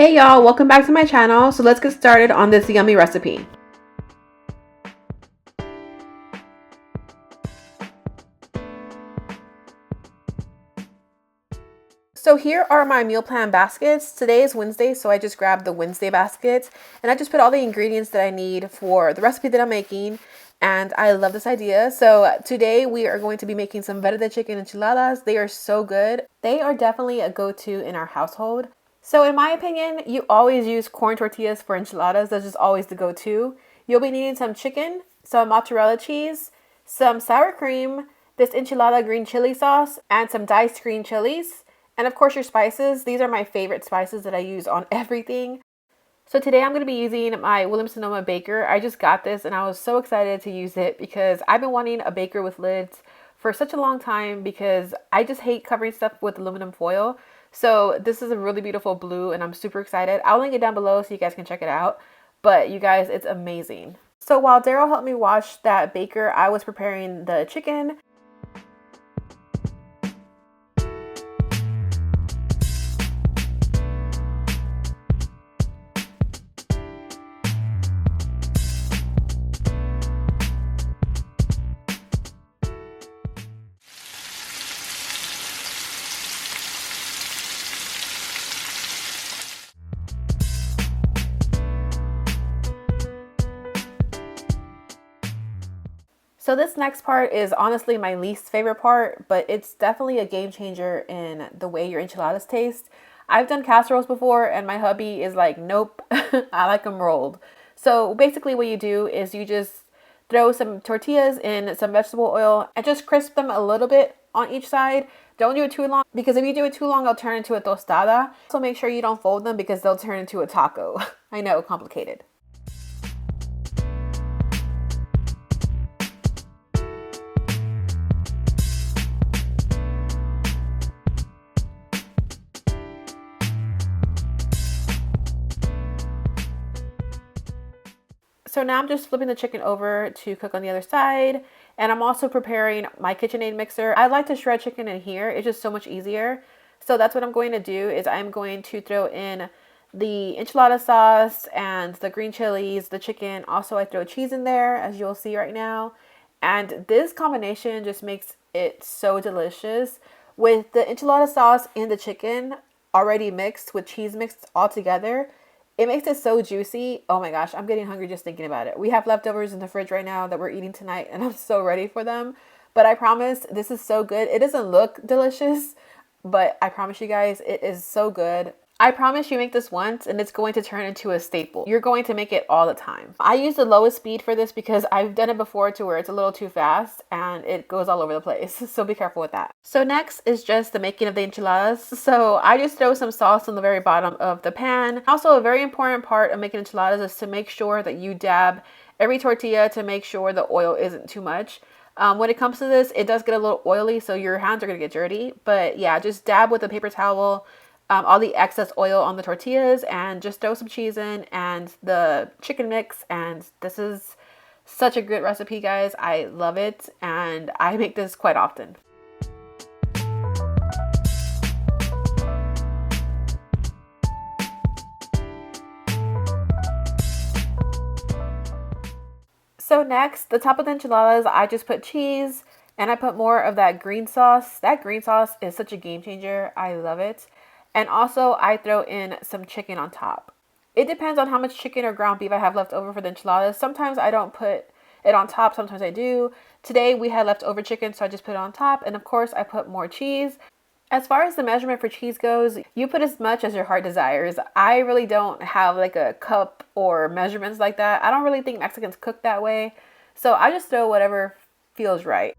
Hey y'all, welcome back to my channel. So let's get started on this yummy recipe. So here are my meal plan baskets. Today is Wednesday, so I just grabbed the Wednesday baskets and I just put all the ingredients that I need for the recipe that I'm making. And I love this idea. So today we are going to be making some Verde chicken enchiladas. They are so good. They are definitely a go-to in our household. So in my opinion, you always use corn tortillas for enchiladas. That's just always the go-to. You'll be needing some chicken, some mozzarella cheese, some sour cream, this enchilada green chili sauce, and some diced green chilies. And of course your spices. These are my favorite spices that I use on everything. So today I'm going to be using my Sonoma baker. I just got this and I was so excited to use it because I've been wanting a baker with lids for such a long time because I just hate covering stuff with aluminum foil. So this is a really beautiful blue and I'm super excited. I'll link it down below so you guys can check it out. But you guys, it's amazing. So while Daryl helped me wash that baker, I was preparing the chicken. So this next part is honestly my least favorite part, but it's definitely a game changer in the way your enchiladas taste. I've done casseroles before and my hubby is like, nope, I like them rolled. So basically what you do is you just throw some tortillas in some vegetable oil and just crisp them a little bit on each side. Don't do it too long because if you do it too long, they'll turn into a tostada. So make sure you don't fold them because they'll turn into a taco. I know, complicated. So now I'm just flipping the chicken over to cook on the other side. And I'm also preparing my KitchenAid mixer. I like to shred chicken in here. It's just so much easier. So that's what I'm going to do is I'm going to throw in the enchilada sauce and the green chilies, the chicken. Also, I throw cheese in there, as you'll see right now. And this combination just makes it so delicious. With the enchilada sauce and the chicken already mixed with cheese mixed all together, it makes it so juicy. Oh my gosh, I'm getting hungry just thinking about it. We have leftovers in the fridge right now that we're eating tonight and I'm so ready for them. But I promise this is so good. It doesn't look delicious, but I promise you guys it is so good. I promise you make this once and it's going to turn into a staple. You're going to make it all the time. I use the lowest speed for this because I've done it before to where it's a little too fast and it goes all over the place. So be careful with that. So next is just the making of the enchiladas. So I just throw some sauce on the very bottom of the pan. Also, a very important part of making enchiladas is to make sure that you dab every tortilla to make sure the oil isn't too much. When it comes to this, it does get a little oily, so your hands are going to get dirty. But yeah, just dab with a paper towel all the excess oil on the tortillas and just throw some cheese in and the chicken mix. And this is such a good recipe, guys. I love it and I make this quite often. So next, the top of the enchiladas, I just put cheese and I put more of that green sauce. That green sauce is such a game changer. I love it. And also I throw in some chicken on top. It depends on how much chicken or ground beef I have left over for the enchiladas. Sometimes I don't put it on top, sometimes I do. Today we had leftover chicken, so I just put it on top. And of course I put more cheese. As far as the measurement for cheese goes, you put as much as your heart desires. I really don't have like a cup or measurements like that. I don't really think Mexicans cook that way. So I just throw whatever feels right.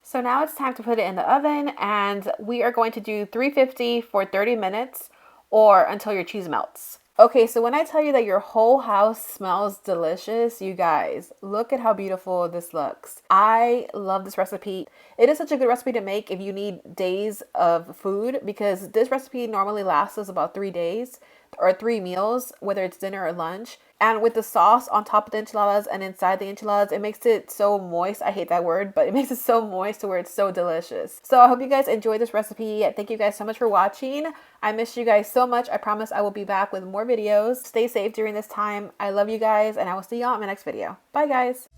So now it's time to put it in the oven and we are going to do 350 for 30 minutes or until your cheese melts. Okay, so when I tell you that your whole house smells delicious, you guys, look at how beautiful this looks. I love this recipe. It is such a good recipe to make if you need days of food, because this recipe normally lasts us about 3 days or 3 meals, whether it's dinner or lunch. And with the sauce on top of the enchiladas and inside the enchiladas, it makes it so moist. I hate that word, but it makes it so moist to where it's so delicious. So I hope you guys enjoyed this recipe. Thank you guys so much for watching. I miss you guys so much. I promise I will be back with more videos. Stay safe during this time. I love you guys, and I will see y'all in my next video. Bye, guys.